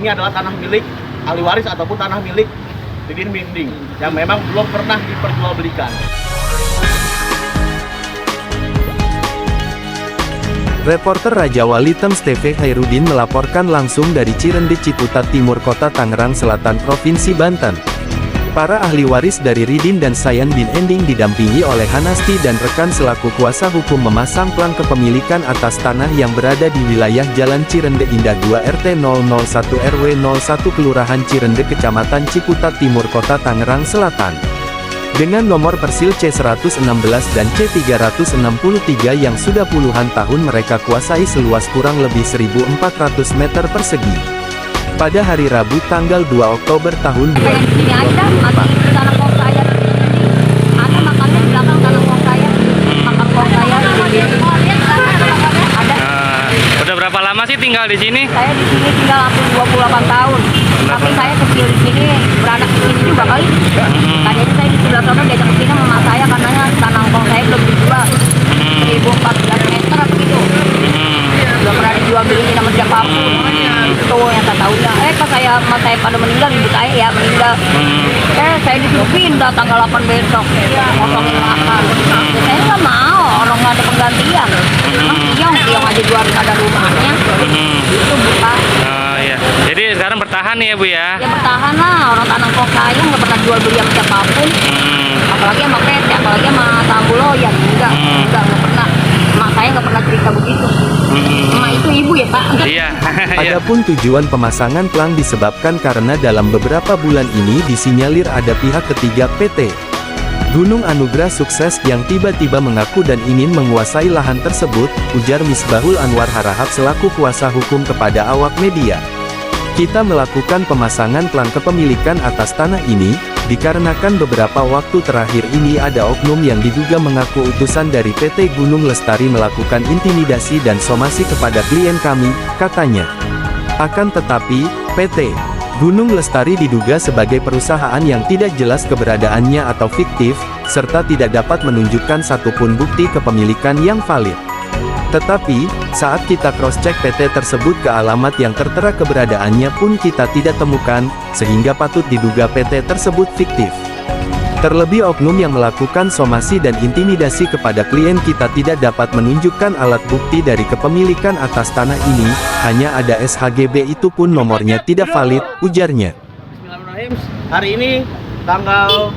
ini adalah tanah milik ahli waris ataupun tanah milik Ridin Minding yang memang belum pernah diperjualbelikan. Reporter Raja Wali Times TV Hairudin melaporkan langsung dari Cirende Ciputat Timur Kota Tangerang Selatan Provinsi Banten. Para ahli waris dari Ridin dan Sayan bin Ending didampingi oleh Hanasti dan rekan selaku kuasa hukum memasang plang kepemilikan atas tanah yang berada di wilayah Jalan Cirende Indah 2 RT 001 RW 01 Kelurahan Cirende Kecamatan Ciputat Timur Kota Tangerang Selatan. Dengan nomor persil C116 dan C363 yang sudah puluhan tahun mereka kuasai seluas kurang lebih 1.400 meter persegi. Pada hari Rabu tanggal 2 Oktober tahun 2024. Kayak di sini aja, masih tanah kong saya di sini. Ada makamnya di belakang tanah kong saya. Makam kong saya di sini. Ada. Udah berapa lama sih tinggal di sini? Saya di sini tinggal hampir 28 tahun. Tapi saya kecil di sini, beranak di sini juga kali. Tadinya saya di sebelah sana diajak ke sini sama saya karena tanah kong saya belum dijual. 1.014 meter atau gitu. Belum pernah dijual beli sama siapapun. Itu yang tak tahunya. Pas mas saya pada meninggal, ibu saya ya meninggal. Saya disuruh pindah tanggal 8 besok. Kosongin lahan. Saya nggak mau, orang nggak ada penggantian. Yang aja jual ada rumahnya. Itu bukan. Oh iya. Jadi sekarang bertahan nih ya Bu ya? Ya bertahan lah, orang tanah kok saya nggak pernah jual beli sama siapapun. Apalagi sama PT, apalagi sama Tambuloyan. Enggak pernah. Mak saya nggak pernah cerita begitu. Emak itu ibu ya Pak? Iya. Adapun tujuan pemasangan plang disebabkan karena dalam beberapa bulan ini disinyalir ada pihak ketiga PT Gunung Anugrah Sukses yang tiba-tiba mengaku dan ingin menguasai lahan tersebut, ujar Misbahul Anwar Harahap selaku kuasa hukum kepada awak media. Kita melakukan pemasangan plang kepemilikan atas tanah ini, dikarenakan beberapa waktu terakhir ini ada oknum yang diduga mengaku utusan dari PT Gunung Lestari melakukan intimidasi dan somasi kepada klien kami, katanya. Akan tetapi, PT Gunung Lestari diduga sebagai perusahaan yang tidak jelas keberadaannya atau fiktif, serta tidak dapat menunjukkan satupun bukti kepemilikan yang valid. Tetapi, saat kita cross-check PT tersebut ke alamat yang tertera keberadaannya pun kita tidak temukan, sehingga patut diduga PT tersebut fiktif. Terlebih oknum yang melakukan somasi dan intimidasi kepada klien kita tidak dapat menunjukkan alat bukti dari kepemilikan atas tanah ini, hanya ada SHGB itu pun nomornya tidak valid, ujarnya. Bismillahirrahmanirrahim. Hari ini tanggal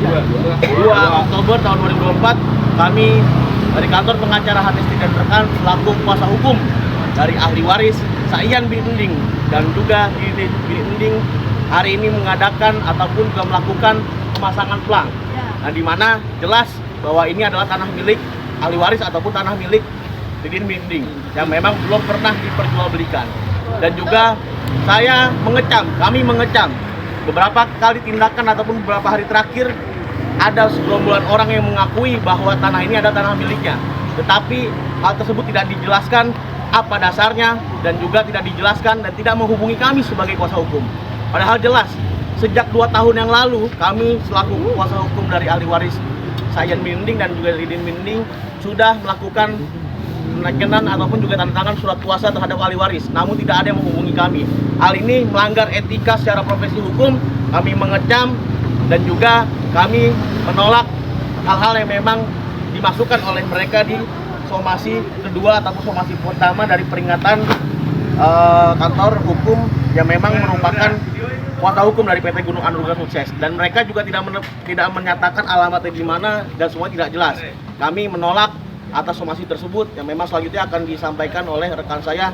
2 Oktober tahun 2024, kami dari kantor pengacara Hanesti dan rekan selaku kuasa hukum dari ahli waris Sayan bin Ending dan juga Ridin bin Ending hari ini mengadakan ataupun juga melakukan pemasangan plang. Nah, di mana jelas bahwa ini adalah tanah milik ahli waris ataupun tanah milik Ridin bin Ending yang memang belum pernah diperjualbelikan. Dan juga kami mengecam beberapa kali tindakan ataupun beberapa hari terakhir ada segerombolan orang yang mengakui bahwa tanah ini adalah tanah miliknya. Tetapi hal tersebut tidak dijelaskan apa dasarnya dan juga tidak dijelaskan dan tidak menghubungi kami sebagai kuasa hukum. Padahal jelas, sejak 2 tahun yang lalu kami selaku kuasa hukum dari ahli waris Sayan bin Ending dan juga Ridin bin Ending sudah melakukan penanganan ataupun juga tanda tangan surat kuasa terhadap ahli waris, namun tidak ada yang menghubungi kami. Hal ini melanggar etika secara profesi hukum. Kami mengecam dan juga kami menolak hal-hal yang memang dimasukkan oleh mereka di somasi kedua ataupun somasi pertama dari peringatan kantor hukum yang memang merupakan kuasa hukum dari PT Gunung Anugrah Sukses, dan mereka juga tidak menyatakan alamatnya di mana dan semua tidak jelas. Kami menolak atas somasi tersebut yang memang selanjutnya akan disampaikan oleh rekan saya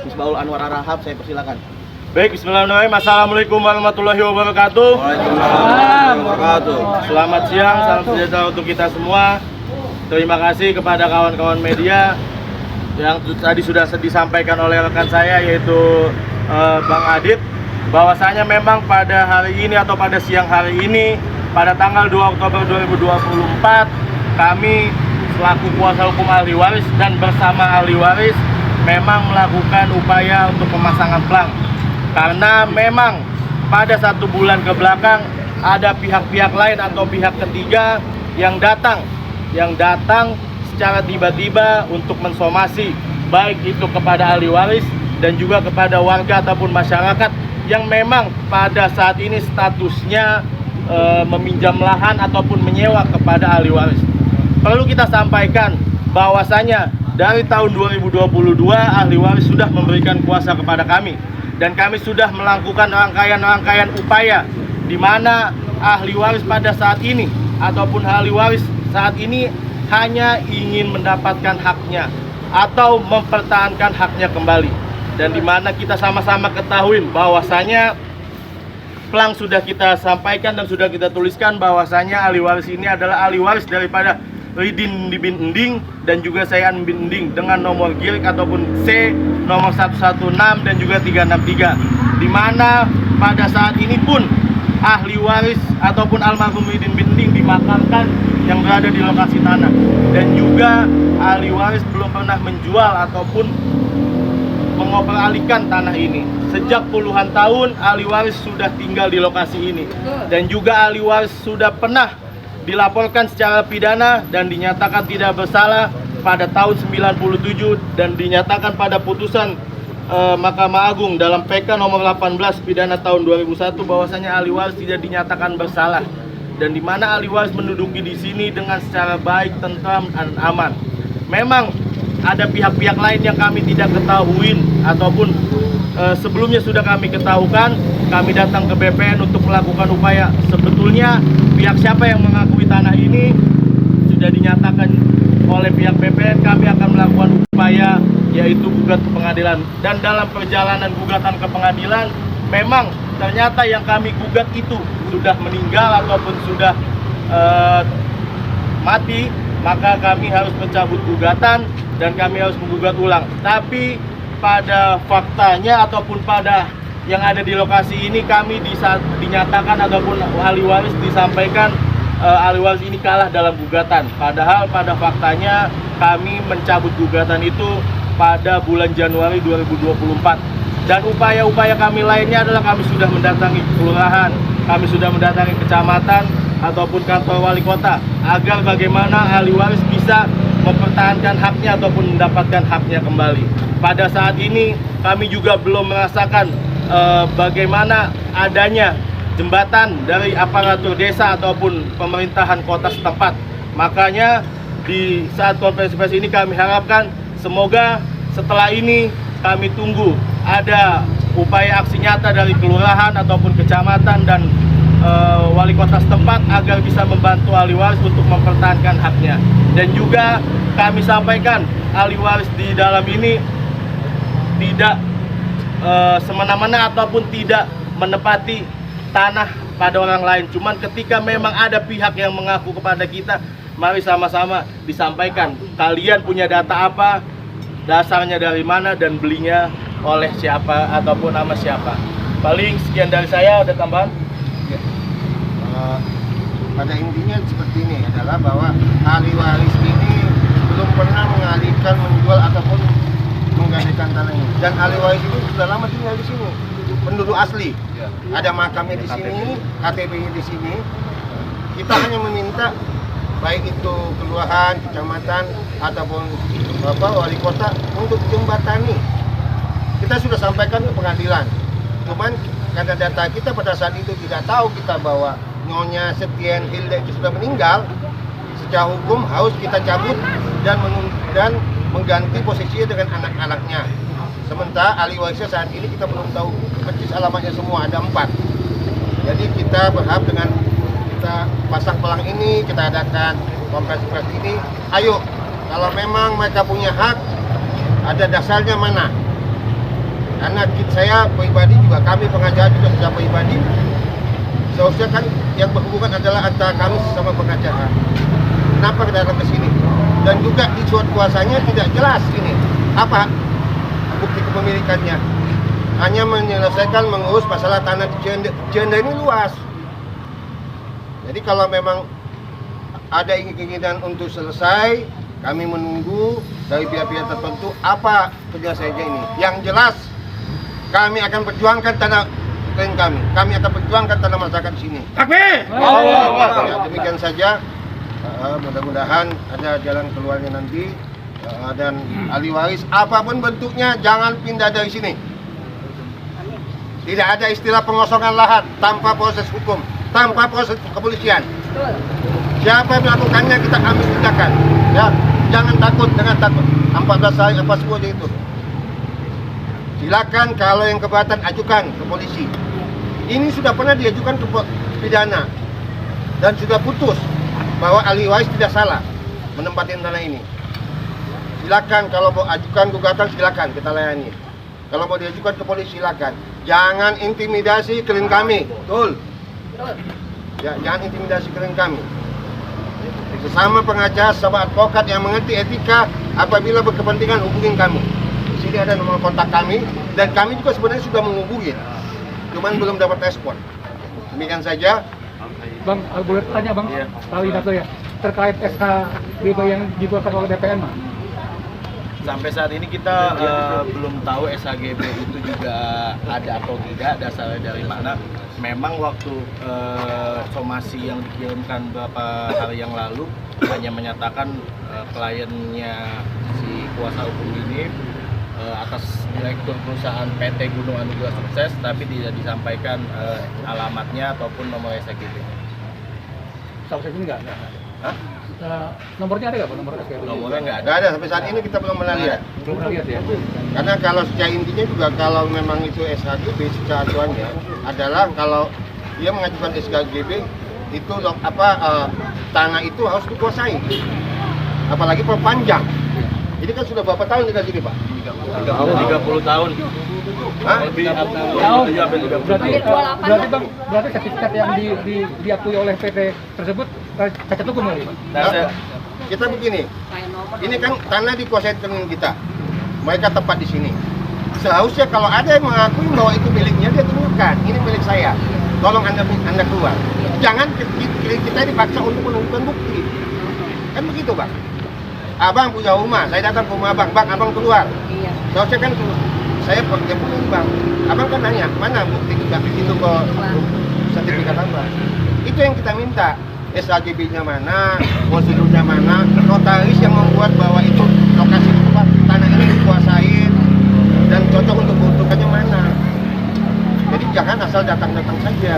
Misbahul Anwar Harahap. Saya persilakan. Baik, bismillahirrahmanirrahim. Assalamualaikum warahmatullahi wabarakatuh. Waalaikumsalam wabarakatuh. Selamat siang, salam sejahtera untuk kita semua. Terima kasih kepada kawan-kawan media yang tadi sudah disampaikan oleh rekan saya yaitu Bang Adit, bahwasanya memang pada hari ini atau pada siang hari ini pada tanggal 2 Oktober 2024 kami selaku kuasa hukum ahli waris dan bersama ahli waris memang melakukan upaya untuk pemasangan plang. Karena memang pada 1 bulan ke belakang ada pihak-pihak lain atau pihak ketiga yang datang secara tiba-tiba untuk mensomasi, baik itu kepada ahli waris dan juga kepada warga ataupun masyarakat yang memang pada saat ini statusnya meminjam lahan ataupun menyewa kepada ahli waris. Perlu kita sampaikan bahwasanya dari tahun 2022 ahli waris sudah memberikan kuasa kepada kami, dan kami sudah melakukan rangkaian upaya di mana ahli waris pada saat ini ataupun ahli waris saat ini hanya ingin mendapatkan haknya atau mempertahankan haknya kembali. Dan di mana kita sama-sama ketahui bahwasanya plang sudah kita sampaikan dan sudah kita tuliskan bahwasanya ahli waris ini adalah ahli waris daripada Ridin bin Ending dan juga Sayan bin Ending dengan nomor girik ataupun C nomor 116 dan juga 363, di mana pada saat ini pun ahli waris ataupun almarhum Ridin bin Ending dimakamkan yang berada di lokasi tanah, dan juga ahli waris belum pernah menjual ataupun mengoperalihkan tanah ini. Sejak puluhan tahun ahli waris sudah tinggal di lokasi ini, dan juga ahli waris sudah pernah dilaporkan secara pidana dan dinyatakan tidak bersalah pada tahun 97 dan dinyatakan pada putusan Mahkamah Agung dalam PK nomor 18 pidana tahun 2001 bahwasanya ahli waris tidak dinyatakan bersalah, dan di mana ahli waris menduduki di sini dengan secara baik, tentram, dan aman. Memang ada pihak-pihak lain yang kami tidak ketahui ataupun sebelumnya sudah kami ketahukan. Kami datang ke BPN untuk melakukan upaya. Sebetulnya pihak siapa yang mengakui tanah ini sudah dinyatakan oleh pihak BPN. Kami akan melakukan upaya yaitu gugat ke pengadilan. Dan dalam perjalanan gugatan ke pengadilan, memang ternyata yang kami gugat itu sudah meninggal ataupun sudah mati, maka kami harus mencabut gugatan dan kami harus menggugat ulang. Tapi pada faktanya ataupun pada yang ada di lokasi ini, kami dinyatakan ataupun ahli waris disampaikan ahli waris ini kalah dalam gugatan. Padahal pada faktanya kami mencabut gugatan itu pada bulan Januari 2024. Dan upaya-upaya kami lainnya adalah kami sudah mendatangi kelurahan, kami sudah mendatangi kecamatan ataupun kantor wali kota, agar bagaimana ahli waris bisa mempertahankan haknya ataupun mendapatkan haknya kembali. Pada saat ini kami juga belum merasakan bagaimana adanya jembatan dari aparatur desa ataupun pemerintahan kota setempat. Makanya di saat konferensi pers ini kami harapkan semoga setelah ini kami tunggu ada upaya aksi nyata dari kelurahan ataupun kecamatan dan wali kota setempat agar bisa membantu ahli waris untuk mempertahankan haknya. Dan juga kami sampaikan ahli waris di dalam ini tidak semena-mena ataupun tidak menepati tanah pada orang lain. Cuman ketika memang ada pihak yang mengaku kepada kita, mari sama-sama disampaikan kalian punya data apa, dasarnya dari mana, dan belinya oleh siapa ataupun nama siapa. Paling sekian dari saya. Ada tambahan? Ya. Pada intinya seperti ini adalah bahwa ahli waris ini belum pernah mengalihkan, menjual ataupun menggandakan tanah ini. Dan ahli waris itu sudah lama tinggal di sini, penduduk asli. Ada makamnya di sini, KTP-nya di sini. Kita hanya meminta baik itu kelurahan, kecamatan ataupun wali kota untuk jembatani. Kita sudah sampaikan ke pengadilan. Cuman karena data kita pada saat itu tidak tahu kita bahwa Nyonya Setien Hilda itu sudah meninggal, secara hukum harus kita cabut dan mengganti posisinya dengan anak-anaknya. Sementara ahli warisnya saat ini kita belum tahu persis alamatnya semua, ada 4. Jadi kita berharap dengan kita pasang pelang ini, kita adakan konferensi pers ini, ayo kalau memang mereka punya hak, ada dasarnya mana? Karena saya pribadi juga, kami pengacara juga secara pribadi, seharusnya kan yang berhubungan adalah antara kami sesama pengacara. Kenapa kita datang ke sini? Dan juga di surat kuasanya tidak jelas ini apa bukti kepemilikannya. Hanya menyelesaikan mengurus masalah tanah di Cianda ini luas. Jadi kalau memang ada keinginan untuk selesai, kami menunggu dari pihak-pihak tertentu apa penyelesaiannya ini. Yang jelas kami akan perjuangkan tanah klien kami. Kami akan perjuangkan tanah masyarakat di sini. Takbir! Ya, demikian saja. Mudah-mudahan ada jalan keluarnya nanti. dan ahli waris apapun bentuknya jangan pindah dari sini. Tidak ada istilah pengosongan lahan tanpa proses hukum, tanpa proses kepolisian. Betul. Siapa yang melakukannya kita ambil tindakan. Ya, jangan takut dengan takut. 14 hari apa semua itu. Silakan kalau yang keberatan ajukan ke polisi. Ini sudah pernah diajukan ke pidana dan sudah putus bahwa ahli waris tidak salah menempati tanah ini. Silakan kalau mau ajukan gugatan silakan kita layani. Kalau mau diajukan ke polisi silakan. Jangan intimidasi klien kami. Betul. Betul. Ya, jangan intimidasi klien kami. Sesama pengacara, sama advokat yang mengerti etika, apabila berkepentingan hubungin kami. Di sini ada nomor kontak kami dan kami juga sebenarnya sudah menghubungi. Cuman belum dapat respon. Demikian saja. Bang, boleh tanya Bang, kali satu ya, terkait SKGB yang dikeluarkan oleh BPN Bang. Sampai saat ini kita belum tahu SHGB itu juga ada atau tidak, dasarnya dari mana. Memang waktu somasi yang dikirimkan beberapa hari yang lalu hanya menyatakan kliennya si kuasa hukum ini atas direktur perusahaan PT Gunung Anugrah Sukses, tapi tidak disampaikan alamatnya ataupun nomor SHGB. Sampai ini nggak? Hah? Nomornya ada nggak Pak, nomor SKGB? Nomornya nggak ada. Nggak ada sampai saat ini kita belum pernah lihat. Belum pernah lihat ya? Karena kalau secara intinya juga kalau memang itu SHGB secara acuannya adalah kalau dia mengajukan SHGB itu tanah itu harus dikuasai. Apalagi perpanjang. Ini kan sudah berapa tahun kita sini Pak? 30 tahun. Hah? Lebih Berarti sertifikat yang diakui oleh PT tersebut cacat hukum kali Pak? Nah, kita begini, ini kan tanah dikuasai klien kita. Mereka tempat di sini. Seharusnya kalau ada yang mengakui bahwa itu miliknya dia tunjukkan, ini milik saya. Tolong anda keluar. Jangan kita dipaksa untuk menunjukkan bukti. Kan begitu Bang. Abang punya rumah, saya datang ke rumah abang, abang keluar. Iya. Seharusnya kan saya pakai punya bang. Abang kan nanya, mana bukti itu ke sertifikat abang. Itu yang kita minta. SHGB-nya mana, prosedurnya mana, notaris yang membuat bahwa itu lokasi tempat tanah ini dikuasain dan cocok untuk peruntukannya mana. Jadi jangan asal datang-datang saja.